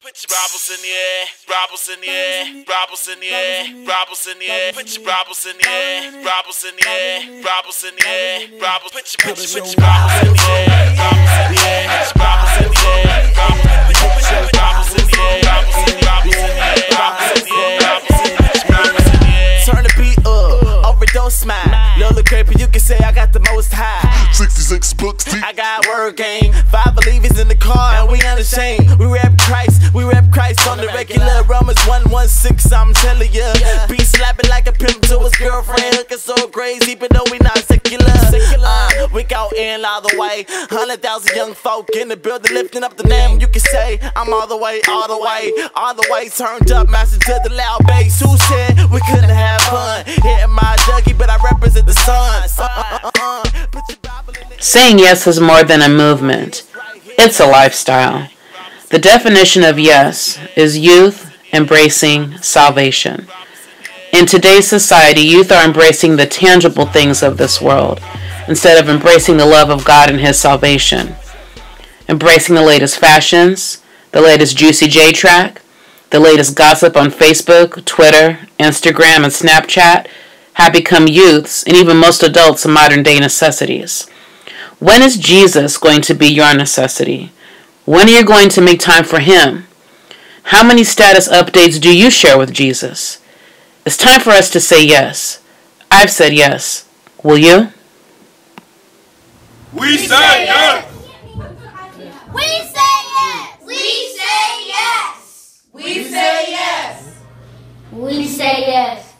Put your brabbles in the air, brabbles in the air, brabbles in the air, brabbles in the air. Put your brabbles in the air, brabbles in the air, brabbles in the air, brabbles. Put your brabbles in the air, brabbles in the air, brabbles in the air, brabbles in the air, brabbles in the air, brabbles in the air, brabbles in the air. Turn the beat up, overdose smile. Little creepy, you can say I got the most high. 66 books deep. I got word game. 5 believers in the car and we unashamed. We rap Christ on the regular. Romans 1:16, I'm telling ya. Be slapping like a pimp to his girlfriend. Looking so crazy, but no, we not secular. We go in all the way. 100,000 young folk in the building lifting up the name. You can say I'm all the way, all the way, all the way. Turned up, master to the loud bass. Who said we couldn't have fun? Hitting my Dougie, but I represent the sun. Saying yes is more than a movement. It's a lifestyle. The definition of yes is youth embracing salvation. In today's society, youth are embracing the tangible things of this world instead of embracing the love of God and His salvation. Embracing the latest fashions, the latest Juicy J track, the latest gossip on Facebook, Twitter, Instagram, and Snapchat have become youths and even most adults' modern day necessities. When is Jesus going to be your necessity? When are you going to make time for Him? How many status updates do you share with Jesus? It's time for us to say yes. I've said yes. Will you? We say yes! We say yes! We say yes! We say yes! We say yes!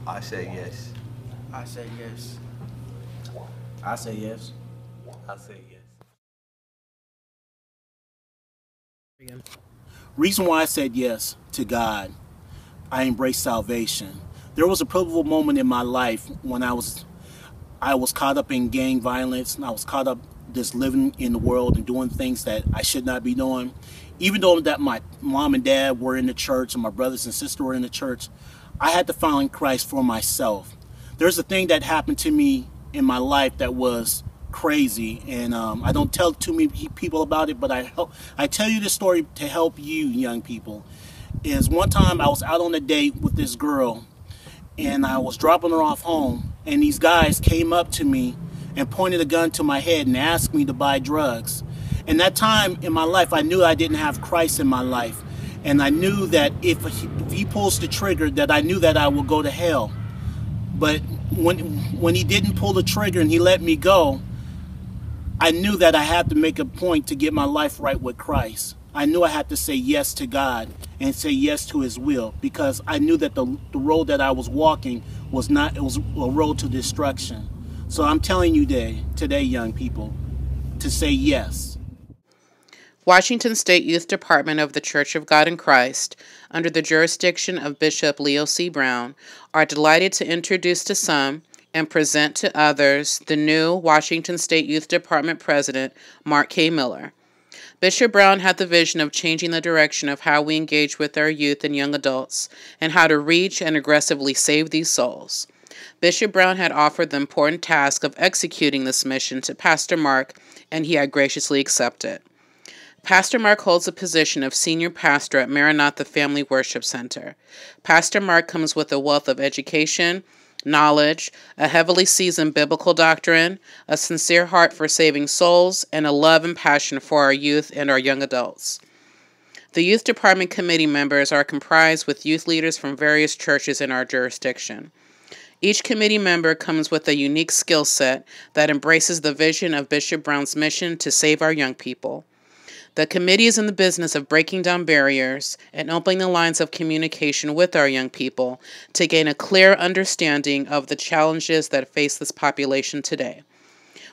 I say yes. I say yes. I say yes. I say yes. Reason why I said yes to God, I embraced salvation. There was a pivotal moment in my life when I was caught up in gang violence, and I was caught up just living in the world and doing things that I should not be doing. Even though that my mom and dad were in the church and my brothers and sisters were in the church, I had to find Christ for myself. There's a thing that happened to me in my life that was crazy, and I don't tell too many people about it, but I tell you this story to help you young people. Is one time I was out on a date with this girl, and I was dropping her off home, and these guys came up to me and pointed a gun to my head and asked me to buy drugs. And that time in my life, I knew I didn't have Christ in my life, and I knew that if he pulls the trigger, that I knew that I would go to hell. But when he didn't pull the trigger and he let me go, I knew that I had to make a point to get my life right with Christ. I knew I had to say yes to God and say yes to His will, because I knew that the road that I was walking was a road to destruction. So I'm telling you today, young people, to say yes. Washington State Youth Department of the Church of God in Christ, under the jurisdiction of Bishop Leo C. Brown, are delighted to introduce to some and present to others the new Washington State Youth Department President, Mark K. Miller. Bishop Brown had the vision of changing the direction of how we engage with our youth and young adults and how to reach and aggressively save these souls. Bishop Brown had offered the important task of executing this mission to Pastor Mark, and he had graciously accepted. Pastor Mark holds the position of Senior Pastor at Maranatha Family Worship Center. Pastor Mark comes with a wealth of education, knowledge, a heavily seasoned biblical doctrine, a sincere heart for saving souls, and a love and passion for our youth and our young adults. The Youth Department committee members are comprised with youth leaders from various churches in our jurisdiction. Each committee member comes with a unique skill set that embraces the vision of Bishop Brown's mission to save our young people. The committee is in the business of breaking down barriers and opening the lines of communication with our young people to gain a clear understanding of the challenges that face this population today.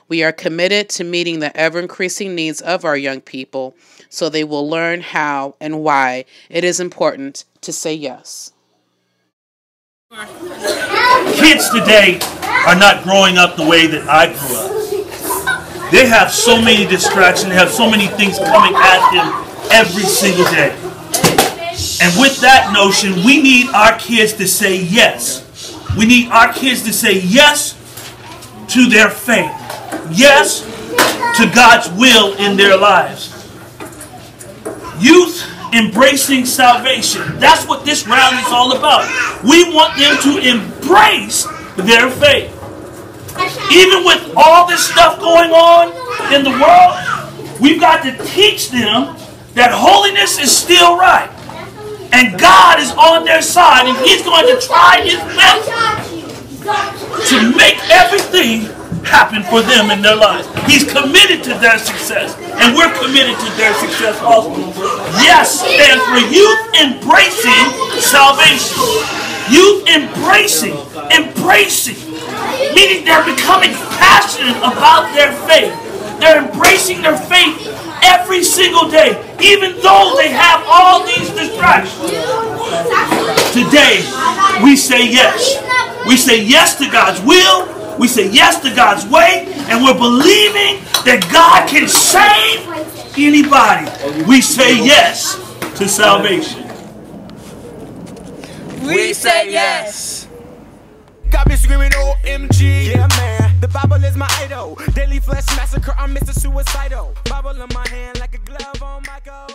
We are committed to meeting the ever-increasing needs of our young people so they will learn how and why it is important to say yes. Kids today are not growing up the way that I grew up. They have so many distractions, they have so many things coming at them every single day. And with that notion, we need our kids to say yes. We need our kids to say yes to their faith. Yes to God's will in their lives. Youth embracing salvation. That's what this rally is all about. We want them to embrace their faith. Even with all this stuff going on in the world, we've got to teach them that holiness is still right. And God is on their side, and He's going to try His best to make everything happen for them in their lives. He's committed to their success, and we're committed to their success also. Yes stands for youth embracing salvation. Youth embracing, meaning they're becoming passionate about their faith. They're embracing their faith every single day, even though they have all these distractions. Today, we say yes. We say yes to God's will. We say yes to God's way. And we're believing that God can save anybody. We say yes to salvation. We say yes. Got me screaming OMG. Yeah, man. The Bible is my idol. Daily flesh massacre. I'm Mr. Suicidal. Bible in my hand like a glove on my go.